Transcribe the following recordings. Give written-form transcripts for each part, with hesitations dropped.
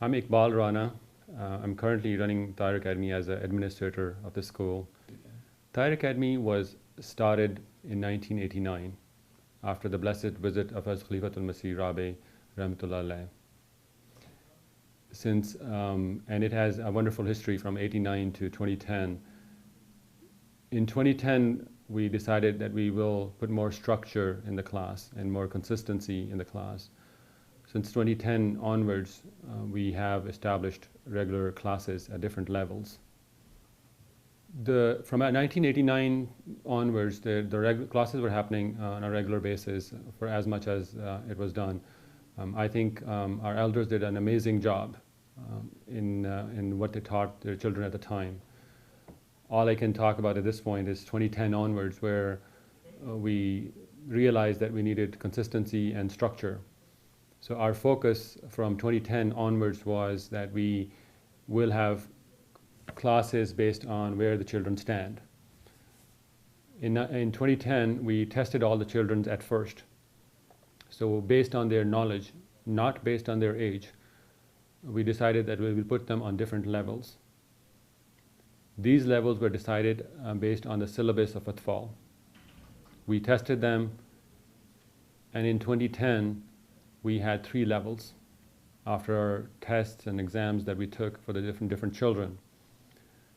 I'm Iqbal Rana. I'm currently running Tahir Academy as an administrator of the school. Tahir Academy was started in 1989 after the blessed visit of Haz Khalifatul Masih Rabi Rahmatullah Alayh. And it has a wonderful history from 89 to 2010. In 2010, we decided that we will put more structure in the class and more consistency in the class. Since 2010 onwards, we have established regular classes at different levels. From 1989 onwards, the classes were happening on a regular basis for as much as it was done. I think our elders did an amazing job in what they taught their children at the time. All I can talk about at this point is 2010 onwards, where we realized that we needed consistency and structure. So our focus from 2010 onwards was that we will have classes based on where the children stand. In 2010, we tested all the children at first. So based on their knowledge, not based on their age, we decided that we will put them on different levels. These levels were decided based on the syllabus of Atfal. We tested them, and in 2010, we had 3 levels after our tests and exams that we took for the different children.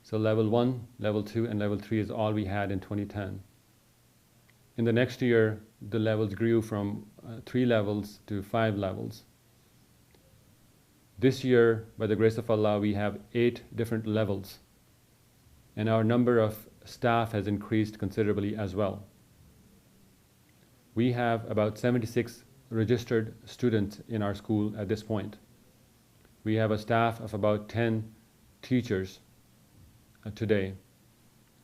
So level 1, level 2, and level 3 is all we had in 2010. In the next year, the levels grew from 3 levels to 5 levels. This year, by the grace of Allah, we have 8 different levels, and our number of staff has increased considerably as well. We have about 76 registered students in our school at this point. We have a staff of about 10 teachers today,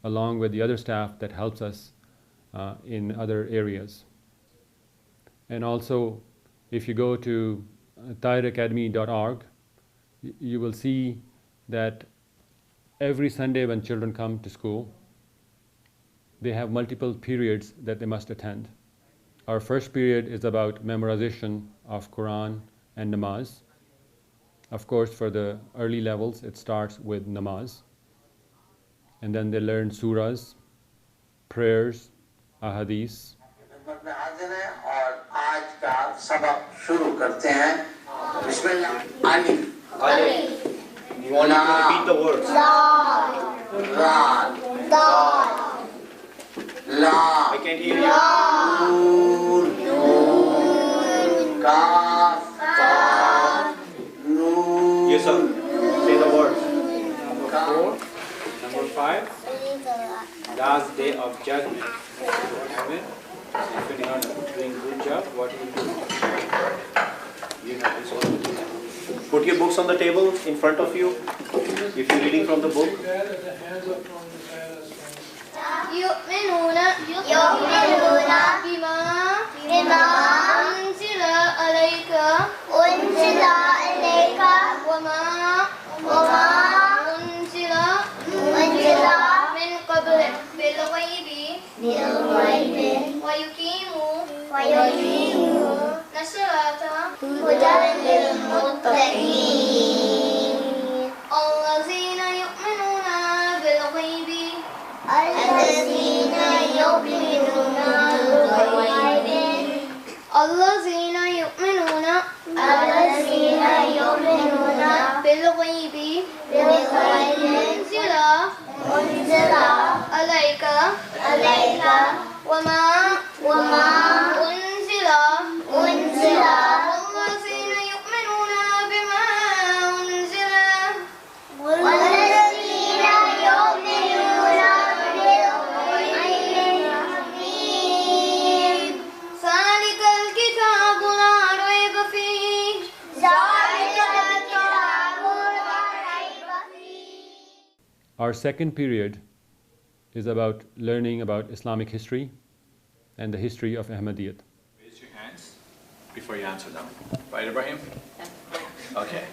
along with the other staff that helps us in other areas. And also, if you go to tahiracademy.org, you will see that every Sunday when children come to school, they have multiple periods that they must attend. Our first period is about memorization of Quran and namaz. Of course, for the early levels, it starts with namaz. And then they learn surahs, prayers, ahadith. You want to repeat the words? I can't hear you. Yes, sir. Say the words. Number 4. Number 5. Last day of judgment. Amen. If you're not doing good job, what will you do? You have this all. Put your books on the table in front of you. If you're reading from the book. يؤمنون بما أنزل عليك وما أنزل من قبلك بالغيب ويقيموا الصلاة هدى للمتقين الذين يؤمنون بالغيب الذين يؤمنون بالغيب أنزل عليك وما أنزل والذين يؤمنون بما أنزل والذين يؤمنون بالغيب ذلك الكتاب لا ريب فيه Our second period is about learning about Islamic history and the history of Ahmadiyyat. Raise your hands before you answer them. Right, Ibrahim? Okay.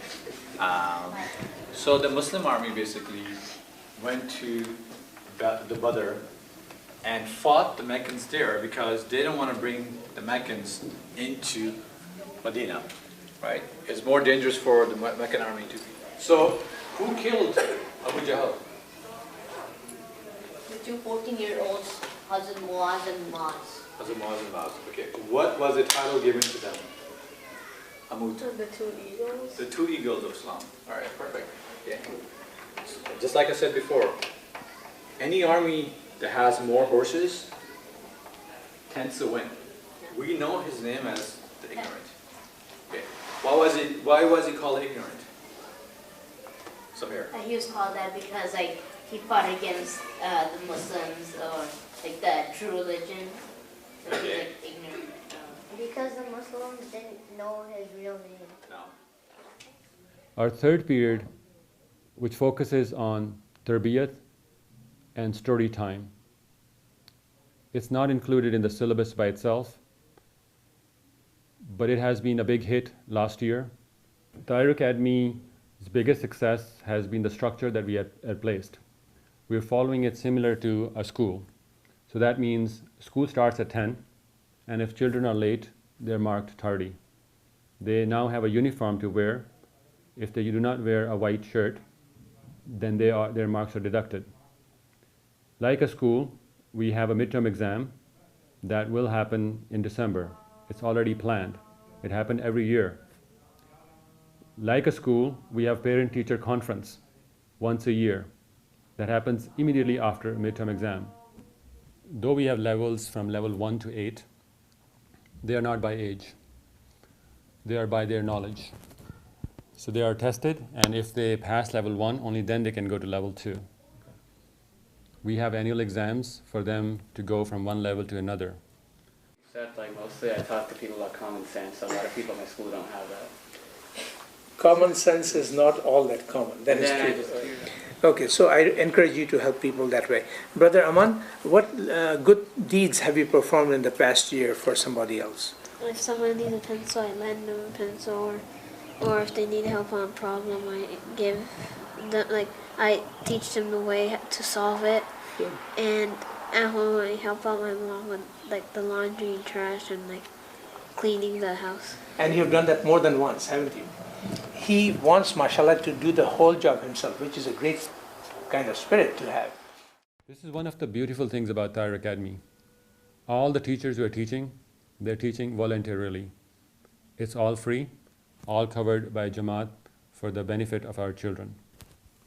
So the Muslim army basically went to the Badr and fought the Meccans there because they didn't want to bring the Meccans into Medina. right? It's more dangerous for the Meccan army to be. So, who killed Abu Jahl? The two 14-year-olds, Hazrat Muaz and Maz. Hazrat Muaz and Maz. Okay. What was the title given to them? Amud. The two eagles. The two eagles of Islam. All right, perfect. Okay. Just like I said before, any army that has more horses tends to win. We know his name as the ignorant. Okay. Why was he called ignorant? Samir. He was called that because he fought against the Muslims or like the true religion. So he was Okay. like ignorant. Because the Muslims didn't know his real name. No. Our third period, which focuses on tarbiyat and story time. It's not included in the syllabus by itself, but it has been a big hit last year. Tahir Academy's biggest success has been the structure that we had placed. We're following it similar to a school. So that means school starts at 10, and if children are late, they're marked tardy. They now have a uniform to wear. If they do not wear a white shirt, then their marks are deducted. Like a school, we have a midterm exam that will happen in December. It's already planned. It happened every year. Like a school, we have parent-teacher conference once a year. That happens immediately after a midterm exam. Though we have levels from level 1 to 8, they are not by age. They are by their knowledge. So they are tested, and if they pass level 1, only then they can go to level 2. We have annual exams for them to go from one level to another. Except, like, mostly I talk to people about common sense. A lot of people in my school don't have that. Common sense is not all that common. That is And then I true. just- Okay, so I encourage you to help people that way. Brother Aman, what good deeds have you performed in the past year for somebody else? If someone needs a pencil, I lend them a pencil, or if they need help on a problem, I give them, I teach them the way to solve it. Sure. And at home, I help out my mom with the laundry and trash and cleaning the house. And you've done that more than once, haven't you? He wants, mashallah, to do the whole job himself, which is a great kind of spirit to have. This is one of the beautiful things about Tahir Academy. All the teachers who are teaching, they're teaching voluntarily. It's all free, all covered by Jamaat for the benefit of our children.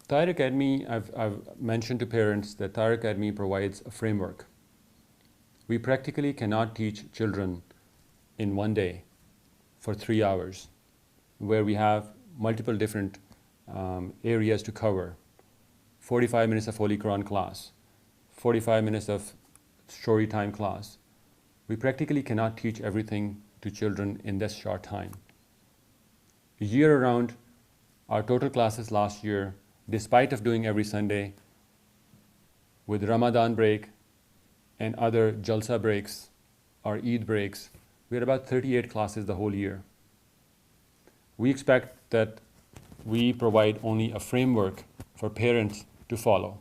Tahir Academy, I've mentioned to parents that Tahir Academy provides a framework. We practically cannot teach children in one day for 3 hours, where we have multiple different areas to cover. 45 minutes of Holy Quran class, 45 minutes of story time class. We practically cannot teach everything to children in this short time. Year around, our total classes last year, despite of doing every Sunday, with Ramadan break and other Jalsa breaks or Eid breaks, we had about 38 classes the whole year. We expect that we provide only a framework for parents to follow.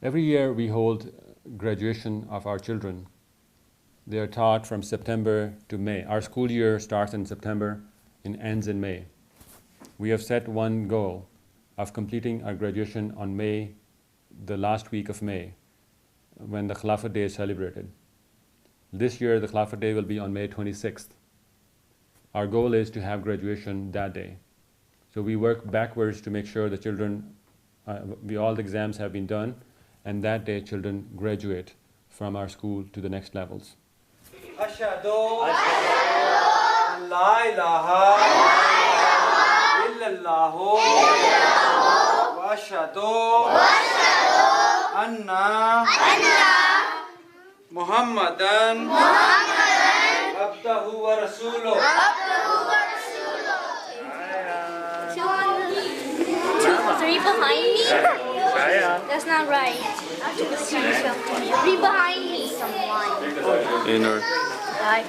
Every year we hold graduation of our children. They are taught from September to May. Our school year starts in September and ends in May. We have set one goal of completing our graduation on May, the last week of May, when the Khilafat Day is celebrated. This year the Khilafat Day will be on May 26th. Our goal is to have graduation that day. So we work backwards to make sure the children, all the exams have been done, and that day children graduate from our school to the next levels. Ashhadu an la ilaha illallah wa ashhadu anna Muhammadan abdahu wa rasuluh. 2, 3 behind me? That's not right. 3 behind me. In our Right.